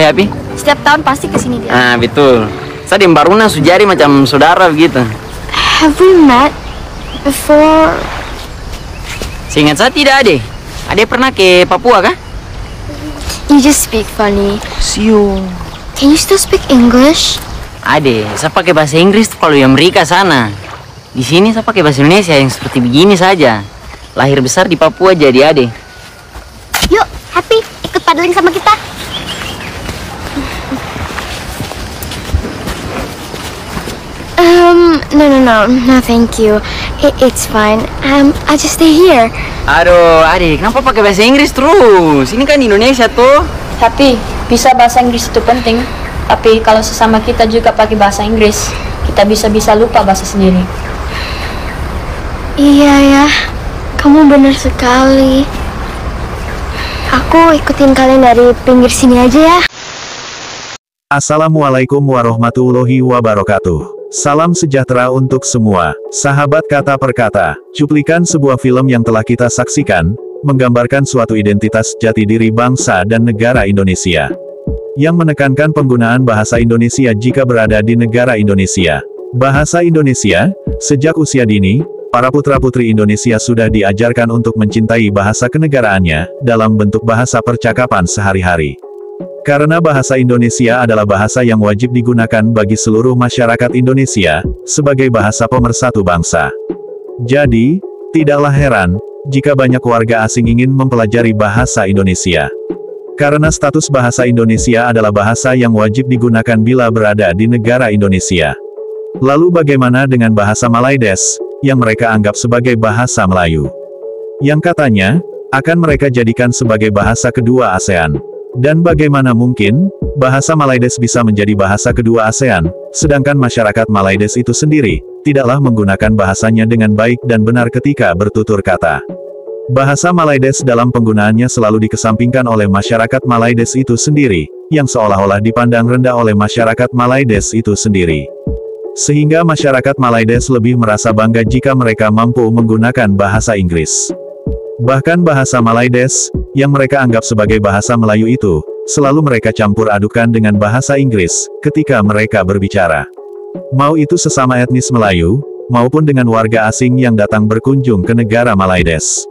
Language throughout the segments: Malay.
Api? Setiap tahun pasti kesini dia. Ah, betul. Saya dan Baruna sujari macam saudara begitu. Have we met before? Seingat saya tidak, Ade. Ade pernah ke Papua kah? You just speak funny. Siu. Can you still speak English? Ade, saya pakai bahasa Inggris kalau di Amerika sana. Di sini saya pakai bahasa Indonesia yang seperti begini saja. Lahir besar di Papua jadi, Ade. Yuk, Happy, ikut paddling sama kita. No, thank you. It's fine. I'll just stay here. Aduh, Ade, kenapa pakai bahasa Inggris terus? Ini kan Indonesia tuh. Tapi bisa bahasa Inggris itu penting. Tapi kalau sesama kita juga pakai bahasa Inggris, kita bisa lupa bahasa sendiri. Iya ya, kamu benar sekali. Aku ikutin kalian dari pinggir sini aja ya. Assalamualaikum warahmatullahi wabarakatuh. Salam sejahtera untuk semua, sahabat kata per kata. Cuplikan sebuah film yang telah kita saksikan, menggambarkan suatu identitas jati diri bangsa dan negara Indonesia. Yang menekankan penggunaan bahasa Indonesia jika berada di negara Indonesia. Bahasa Indonesia, sejak usia dini, para putra-putri Indonesia sudah diajarkan untuk mencintai bahasa kenegaraannya, dalam bentuk bahasa percakapan sehari-hari. Karena bahasa Indonesia adalah bahasa yang wajib digunakan bagi seluruh masyarakat Indonesia, sebagai bahasa pemersatu bangsa. Jadi, tidaklah heran, jika banyak warga asing ingin mempelajari bahasa Indonesia. Karena status bahasa Indonesia adalah bahasa yang wajib digunakan bila berada di negara Indonesia. Lalu bagaimana dengan bahasa Malaides, yang mereka anggap sebagai bahasa Melayu? Yang katanya, akan mereka jadikan sebagai bahasa kedua ASEAN. Dan bagaimana mungkin, bahasa Malaides bisa menjadi bahasa kedua ASEAN, sedangkan masyarakat Malaides itu sendiri, tidaklah menggunakan bahasanya dengan baik dan benar ketika bertutur kata. Bahasa Malaides dalam penggunaannya selalu dikesampingkan oleh masyarakat Malaides itu sendiri, yang seolah-olah dipandang rendah oleh masyarakat Malaides itu sendiri. Sehingga masyarakat Malaides lebih merasa bangga jika mereka mampu menggunakan bahasa Inggris. Bahkan bahasa Malaides, yang mereka anggap sebagai bahasa Melayu itu, selalu mereka campur adukan dengan bahasa Inggris, ketika mereka berbicara. Mau itu sesama etnis Melayu, maupun dengan warga asing yang datang berkunjung ke negara Malaides.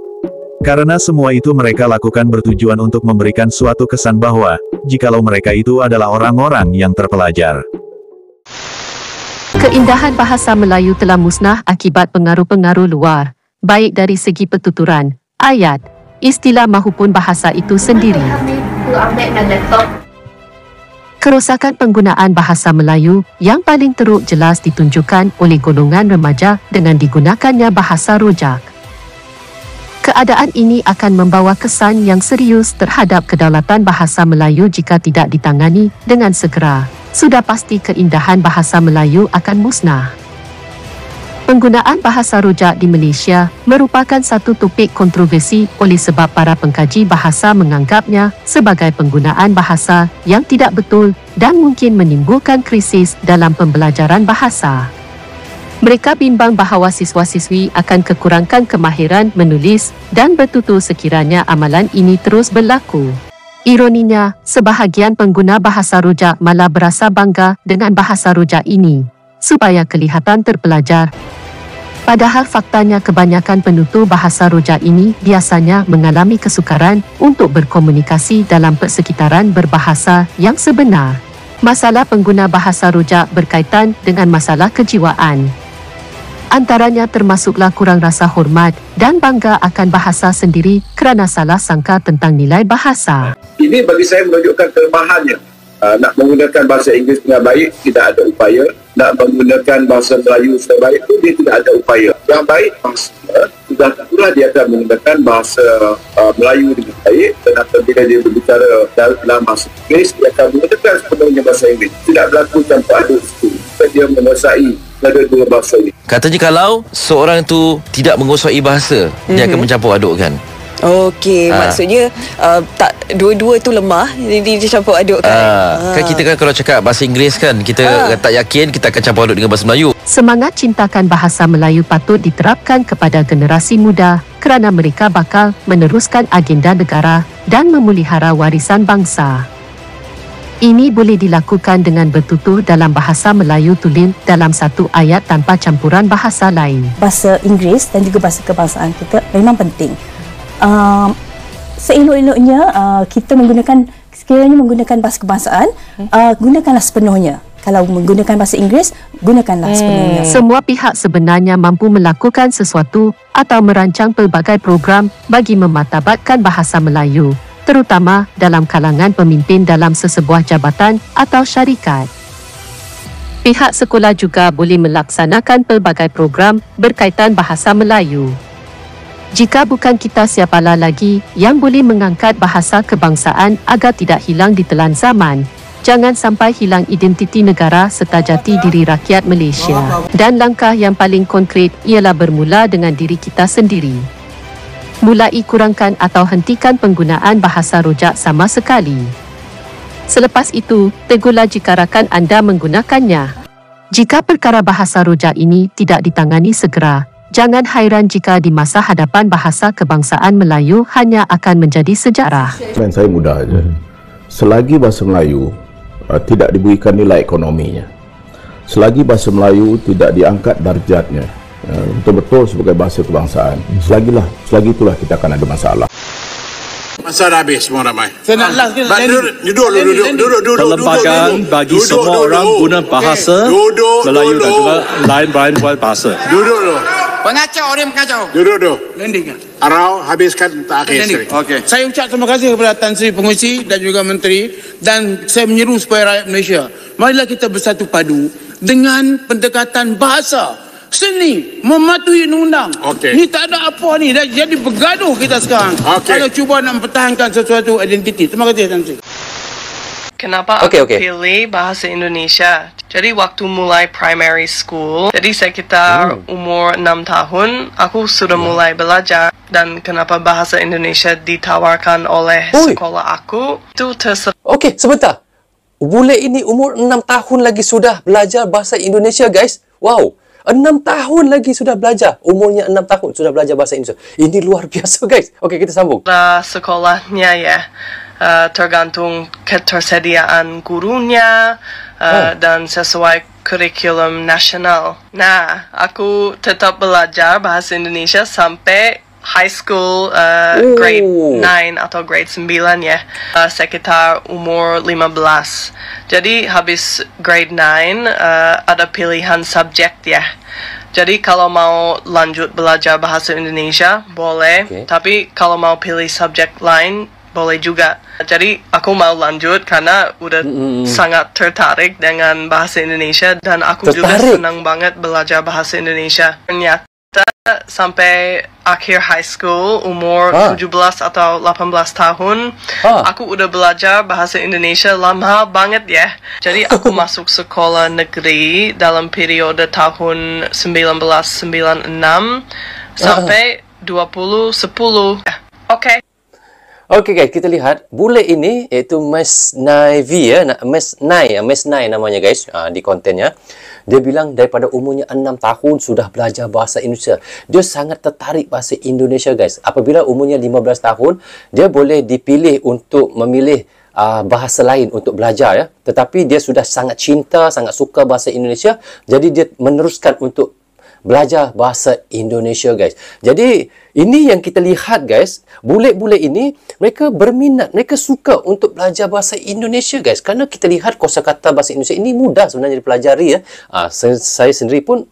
Karena semua itu mereka lakukan bertujuan untuk memberikan suatu kesan bahwa, jikalau mereka itu adalah orang-orang yang terpelajar. Keindahan bahasa Melayu telah musnah akibat pengaruh-pengaruh luar, baik dari segi pertuturan, ayat, istilah maupun bahasa itu sendiri. Kerosakan penggunaan bahasa Melayu yang paling teruk jelas ditunjukkan oleh golongan remaja dengan digunakannya bahasa rojak. Keadaan ini akan membawa kesan yang serius terhadap kedaulatan bahasa Melayu jika tidak ditangani dengan segera. Sudah pasti keindahan bahasa Melayu akan musnah. Penggunaan bahasa rojak di Malaysia merupakan satu topik kontroversi oleh sebab para pengkaji bahasa menganggapnya sebagai penggunaan bahasa yang tidak betul dan mungkin menimbulkan krisis dalam pembelajaran bahasa. Mereka bimbang bahawa siswa-siswi akan kekurangan kemahiran menulis dan bertutur sekiranya amalan ini terus berlaku. Ironinya, sebahagian pengguna bahasa rojak malah berasa bangga dengan bahasa rojak ini, supaya kelihatan terpelajar. Padahal faktanya kebanyakan penutur bahasa rojak ini biasanya mengalami kesukaran untuk berkomunikasi dalam persekitaran berbahasa yang sebenar. Masalah pengguna bahasa rojak berkaitan dengan masalah kejiwaan. Antaranya termasuklah kurang rasa hormat dan bangga akan bahasa sendiri kerana salah sangka tentang nilai bahasa. Ini bagi saya menunjukkan kelemahannya. Nak menggunakan bahasa Inggeris dengan baik, tidak ada upaya. Nak menggunakan bahasa Melayu dengan baik, dia tidak ada upaya. Yang baik, maksudnya, sudah tentulah dia akan menggunakan bahasa Melayu dengan baik. Dan apabila dia berbicara dalam bahasa Inggeris, dia akan menggunakan sepenuhnya bahasa Inggeris. Tidak berlaku campur aduk itu. Dia menguasai dua bahasa ini. Katanya kalau seorang itu tidak menguasai bahasa, dia akan mencampur adukkan. Okey, maksudnya tak dua-dua tu lemah, jadi dia campur adukkan. Kan kita kan kalau cakap bahasa Inggeris kan, kita tak yakin, kita akan campur aduk dengan bahasa Melayu. Semangat cintakan bahasa Melayu patut diterapkan kepada generasi muda kerana mereka bakal meneruskan agenda negara dan memelihara warisan bangsa. Ini boleh dilakukan dengan bertutur dalam bahasa Melayu tulen dalam satu ayat tanpa campuran bahasa lain. Bahasa Inggeris dan juga bahasa kebangsaan kita memang penting. Seelok-eloknya kita sekiranya menggunakan bahasa kebangsaan, gunakanlah sepenuhnya. Kalau menggunakan bahasa Inggeris, gunakanlah sepenuhnya. Semua pihak sebenarnya mampu melakukan sesuatu atau merancang pelbagai program bagi memartabatkan bahasa Melayu, terutama dalam kalangan pemimpin dalam sesebuah jabatan atau syarikat. Pihak sekolah juga boleh melaksanakan pelbagai program berkaitan bahasa Melayu. Jika bukan kita, siapalah lagi yang boleh mengangkat bahasa kebangsaan agar tidak hilang di telan zaman? Jangan sampai hilang identiti negara serta jati diri rakyat Malaysia. Dan langkah yang paling konkret ialah bermula dengan diri kita sendiri. Mulai kurangkan atau hentikan penggunaan bahasa rojak sama sekali. Selepas itu, tegurlah jika rakan anda menggunakannya. Jika perkara bahasa rojak ini tidak ditangani segera, jangan hairan jika di masa hadapan bahasa kebangsaan Melayu hanya akan menjadi sejarah. Plan saya mudah saja. Selagi bahasa Melayu tidak diberikan nilai ekonominya, selagi bahasa Melayu tidak diangkat darjatnya betul-betul sebagai bahasa kebangsaan, selagi itulah kita akan ada masalah. Masa dah habis semua ramai. Saya nak last ke? Duduk. Perlembagaan bagi semua orang guna bahasa Melayu dan juga lain-lain bahasa. Duduk. Pengacau, dia mengacau. Duduk. Landing. Arau habiskan tak akhir sekali. Okey. Saya ucap terima kasih kepada Tan Sri Pengerusi dan juga Menteri, dan saya menyeru supaya rakyat Malaysia, marilah kita bersatu padu dengan pendekatan bahasa. Seni mematuhi undang-undang. Ni tak ada apa ni, dah jadi bergaduh kita sekarang. Kalau cuba nak mempertahankan sesuatu identiti. Terima kasih Tan Sri. Kenapa aku pilih bahasa Indonesia? Jadi waktu mulai primary school, jadi sekitar umur 6 tahun, aku sudah mulai belajar. Dan kenapa bahasa Indonesia ditawarkan oleh sekolah aku, itu Okey, sebentar. Bule ini umur 6 tahun lagi sudah belajar bahasa Indonesia, guys. Wow. 6 tahun lagi sudah belajar. Umurnya 6 tahun sudah belajar bahasa Indonesia. Ini luar biasa, guys. Okey, kita sambung. Sekolahnya ya, tergantung ketersediaan gurunya dan sesuai kurikulum nasional. Nah, aku tetap belajar bahasa Indonesia sampai high school grade 9 atau grade 9 ya, sekitar umur 15. Jadi habis grade 9 ada pilihan subjek ya. Jadi kalau mau lanjut belajar bahasa Indonesia boleh, tapi kalau mau pilih subjek lain boleh juga. Jadi aku mau lanjut karena udah sangat tertarik dengan bahasa Indonesia, dan aku juga senang banget belajar bahasa Indonesia. Ternyata sampai akhir high school umur 17 atau 18 tahun aku udah belajar bahasa Indonesia lama banget ya. Jadi aku masuk sekolah negeri dalam periode tahun 1996 sampai 2010. Okey guys, kita lihat bule ini iaitu Miss Naivi ya, Miss Nai namanya guys di kontennya. Dia bilang daripada umurnya 6 tahun sudah belajar bahasa Indonesia. Dia sangat tertarik bahasa Indonesia guys. Apabila umurnya 15 tahun, dia boleh dipilih untuk memilih bahasa lain untuk belajar ya. Tetapi dia sudah sangat cinta, sangat suka bahasa Indonesia. Jadi dia meneruskan untuk belajar bahasa Indonesia guys. Jadi ini yang kita lihat guys, bule-bule ini mereka berminat, mereka suka untuk belajar bahasa Indonesia guys. Kerana kita lihat kosakata bahasa Indonesia ini mudah sebenarnya dipelajari ya. Saya sendiri pun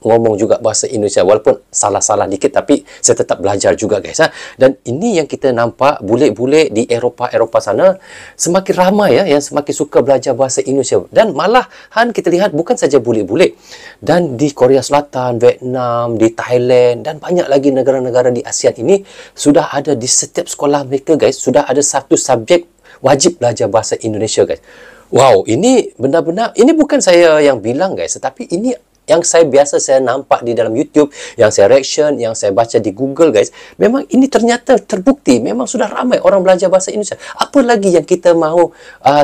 ngomong juga bahasa Indonesia walaupun salah-salah dikit, tapi saya tetap belajar juga guys. Dan ini yang kita nampak bule-bule di Eropah sana semakin ramai ya yang semakin suka belajar bahasa Indonesia. Dan malahan kita lihat bukan saja bule-bule, dan di Korea Selatan, Vietnam, di Thailand dan banyak lagi negara-negara di ASEAN ini sudah ada di setiap sekolah mereka guys, sudah ada satu subjek wajib belajar bahasa Indonesia guys. Wow, ini benar-benar, ini bukan saya yang bilang guys, tetapi ini yang biasa saya nampak di dalam YouTube, yang saya reaction, yang saya baca di Google guys, memang ini ternyata terbukti, memang sudah ramai orang belajar bahasa Indonesia. Apa lagi yang kita mahu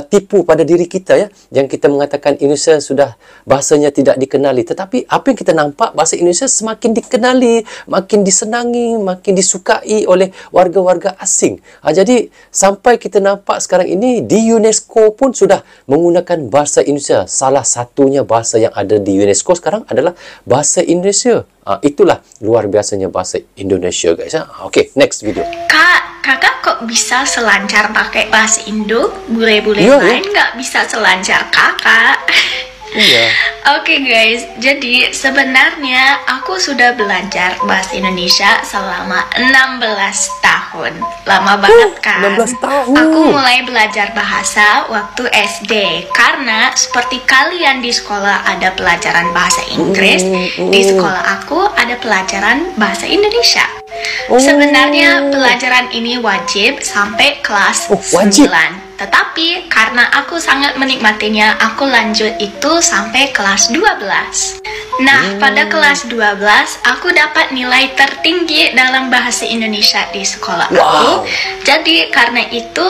tipu pada diri kita ya, yang kita mengatakan Indonesia sudah bahasanya tidak dikenali, tetapi apa yang kita nampak, bahasa Indonesia semakin dikenali, makin disenangi, makin disukai oleh warga-warga asing. Jadi sampai kita nampak sekarang ini di UNESCO pun sudah menggunakan bahasa Indonesia. Salah satunya bahasa yang ada di UNESCO sekarang adalah bahasa Indonesia. Itulah luar biasanya bahasa Indonesia guys. Oke, next video. Kakak kok bisa selancar pakai bahasa Indo? Bule-bule lain nggak bisa selancar kakak. Iya. Oke guys, jadi sebenarnya aku sudah belajar bahasa Indonesia selama 16 tahun. Lama banget kan? 16 tahun. Aku mulai belajar bahasa waktu SD. Karena seperti kalian di sekolah ada pelajaran bahasa Inggris, di sekolah aku ada pelajaran bahasa Indonesia. Sebenarnya pelajaran ini wajib sampai kelas 9. Tetapi karena aku sangat menikmatinya, aku lanjut itu sampai kelas 12. Nah, pada kelas 12, aku dapat nilai tertinggi dalam bahasa Indonesia di sekolah aku. Jadi karena itu,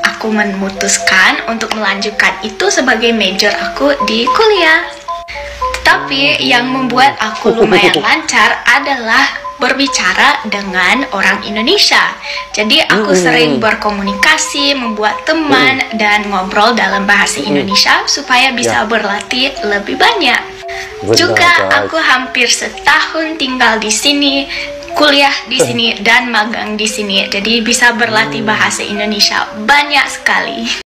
aku memutuskan untuk melanjutkan itu sebagai major aku di kuliah. Tetapi yang membuat aku lumayan lancar adalah berbicara dengan orang Indonesia. Jadi aku sering berkomunikasi, membuat teman, dan ngobrol dalam bahasa Indonesia supaya bisa berlatih lebih banyak. Juga aku hampir setahun tinggal di sini, kuliah di sini, dan magang di sini. Jadi bisa berlatih bahasa Indonesia banyak sekali.